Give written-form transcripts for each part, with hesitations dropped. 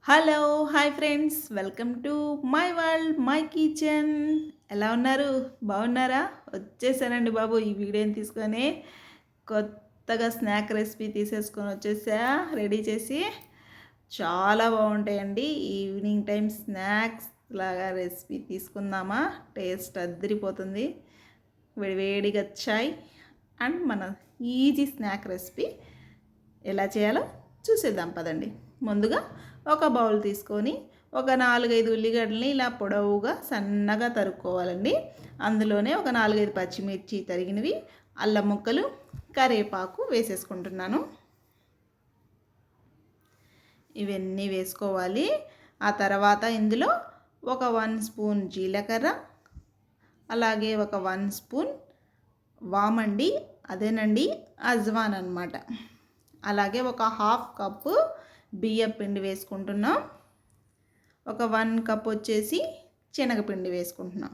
Hello! Hi friends. Welcome to my world, my kitchen. ఎలా ఉన్నారు? బాగున్నారా? వచ్చేసానండి బాబు ఈ వీడియోని తీసుకొని. కొత్తగా స్నాక్ రెసిపీ తీసేసుకొని వచ్చేసా రెడీ చేసి. చాలా బాగుంటాయండి. ఈవినింగ్ టైం స్నాక్స్ లాగా రెసిపీ తీసుకుందామా? టేస్ట్ అద్దరిపోతుంది. వేడివేడిగా చాయ్ అండ్ మన ఈజీ స్నాక్ రెసిపీ ఎలా చేయాలో చూసేద్దాం పదండి. ముందుగా ఒక బౌల్ తీసుకొని ఒక 4-5 ఉల్లిగడ్డల్ని ఇలా పొడవుగా సన్నగా తరుక్కోవాలండి. అందులోనే ఒక 4-5 పచ్చిమిర్చి తరిగినవి, అల్లం ముక్కలు, కరివేపాకు వేసేసుకుంటున్నాను. ఇవన్నీ వేసుకోవాలి. ఆ తర్వాత ఇందులో ఒక 1 స్పూన్ జీలకర్ర, అలాగే ఒక 1 స్పూన్ వామండి, అదేనండి అజ్వాన్ అన్నమాట. అలాగే ఒక హాఫ్ కప్పు బియ్యం పిండి వేసుకుంటున్నాం. ఒక 1 కప్ వచ్చేసి శనగపిండి వేసుకుంటున్నాం.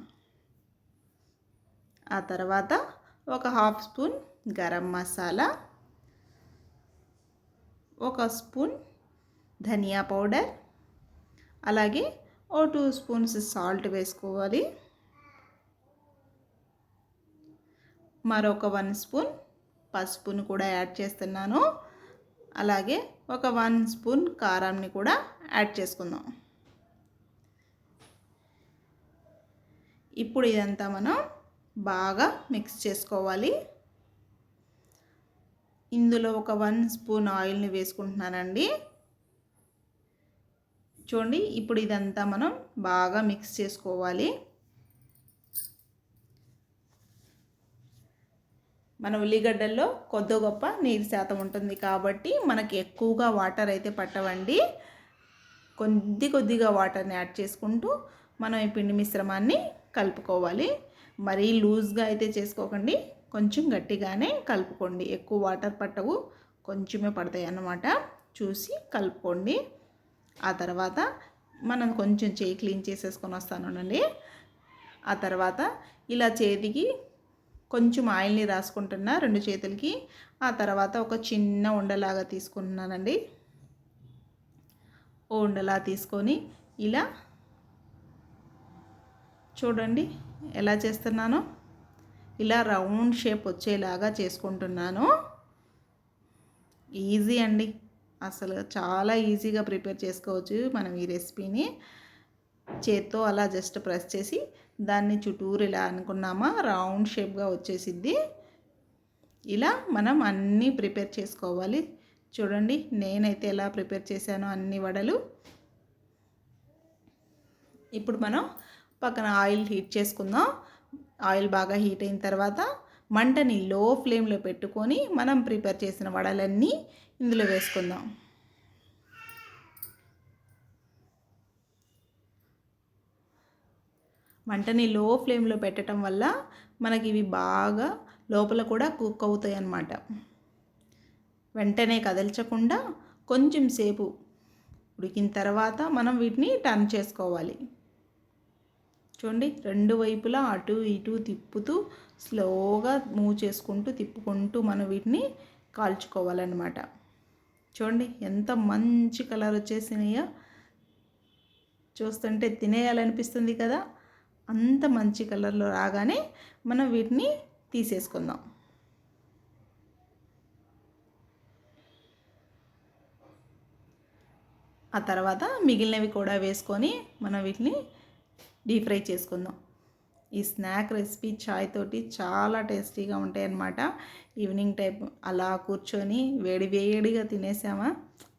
ఆ తర్వాత ఒక హాఫ్ స్పూన్ గరం మసాలా, ఒక స్పూన్ ధనియా పౌడర్, అలాగే ఓ 2 స్పూన్స్ సాల్ట్ వేసుకోవాలి. మరొక 1 స్పూన్ పసుపును కూడా యాడ్ చేస్తున్నాను. అలాగే ఒక 1 స్పూన్ కారాన్ని కూడా యాడ్ చేసుకుందాం. ఇప్పుడు ఇదంతా మనం బాగా మిక్స్ చేసుకోవాలి. ఇందులో ఒక 1 స్పూన్ ఆయిల్ని వేసుకుంటున్నానండి. చూడండి, ఇప్పుడు ఇదంతా మనం బాగా మిక్స్ చేసుకోవాలి. మన ఉల్లిగడ్డల్లో కొద్ది గొప్ప నీరు శాతం ఉంటుంది కాబట్టి మనకి ఎక్కువగా వాటర్ అయితే పట్టవండి. కొద్దిగా వాటర్ని యాడ్ చేసుకుంటూ మనం ఈ పిండి మిశ్రమాన్ని కలుపుకోవాలి. మరీ లూజ్గా అయితే చేసుకోకండి, కొంచెం గట్టిగానే కలుపుకోండి. ఎక్కువ వాటర్ పట్టవు, కొంచెమే పడతాయి అన్నమాట. చూసి కలుపుకోండి. ఆ తర్వాత మనం కొంచెం చేయి క్లీన్ చేసేసుకొని వస్తానండి. ఆ తర్వాత ఇలా చేతికి కొంచెం ఆయిల్ని రాసుకుంటున్నా 2 చేతులకి. ఆ తర్వాత ఒక చిన్న ఉండలాగా తీసుకుంటున్నానండి. ఓ ఉండలా తీసుకొని ఇలా చూడండి ఎలా చేస్తున్నానో, ఇలా రౌండ్ షేప్ వచ్చేలాగా చేసుకుంటున్నాను. ఈజీ అండి, అసలు చాలా ఈజీగా ప్రిపేర్ చేసుకోవచ్చు మనం ఈ రెసిపీని. చేత్తో అలా జస్ట్ ప్రెస్ చేసి దాన్ని చుట్టూరు ఇలా అనుకున్నామా రౌండ్ షేప్గా వచ్చేసిద్ది. ఇలా మనం అన్నీ ప్రిపేర్ చేసుకోవాలి. చూడండి నేనైతే ఎలా ప్రిపేర్ చేశానో అన్ని వడలు. ఇప్పుడు మనం పక్కన ఆయిల్ హీట్ చేసుకుందాం. ఆయిల్ బాగా హీట్ అయిన తర్వాత మంటని లో ఫ్లేమ్లో పెట్టుకొని మనం ప్రిపేర్ చేసిన వడలన్నీ ఇందులో వేసుకుందాం. మంటని లో ఫ్లేమ్లో పెట్టడం వల్ల మనకి ఇవి బాగా లోపల కూడా కుక్ అవుతాయి అన్నమాట. వెంటనే కదల్చకుండా కొంచెం సేపు ఉడికిన తర్వాత మనం వీటిని టర్న్ చేసుకోవాలి. చూడండి, 2 వైపులా అటు ఇటు తిప్పుతూ స్లోగా మూవ్ చేసుకుంటూ తిప్పుకుంటూ మనం వీటిని కాల్చుకోవాలన్నమాట. చూడండి ఎంత మంచి కలర్ వచ్చేసినాయో, చూస్తుంటే తినేయాలనిపిస్తుంది కదా. అంత మంచి కలర్లో రాగానే మనం వీటిని తీసేసుకుందాం. ఆ తర్వాత మిగిలినవి కూడా వేసుకొని మనం వీటిని డీప్ ఫ్రై చేసుకుందాం. ఈ స్నాక్ రెసిపీ చాయ్ తోటి చాలా టేస్టీగా ఉంటాయి అన్నమాట. ఈవినింగ్ టైం అలా కూర్చొని వేడిగా తినేసామా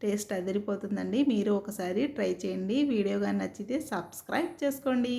టేస్ట్ అదిరిపోతుందండి. మీరు ఒకసారి ట్రై చేయండి. వీడియో కానీ నచ్చితే సబ్స్క్రైబ్ చేసుకోండి.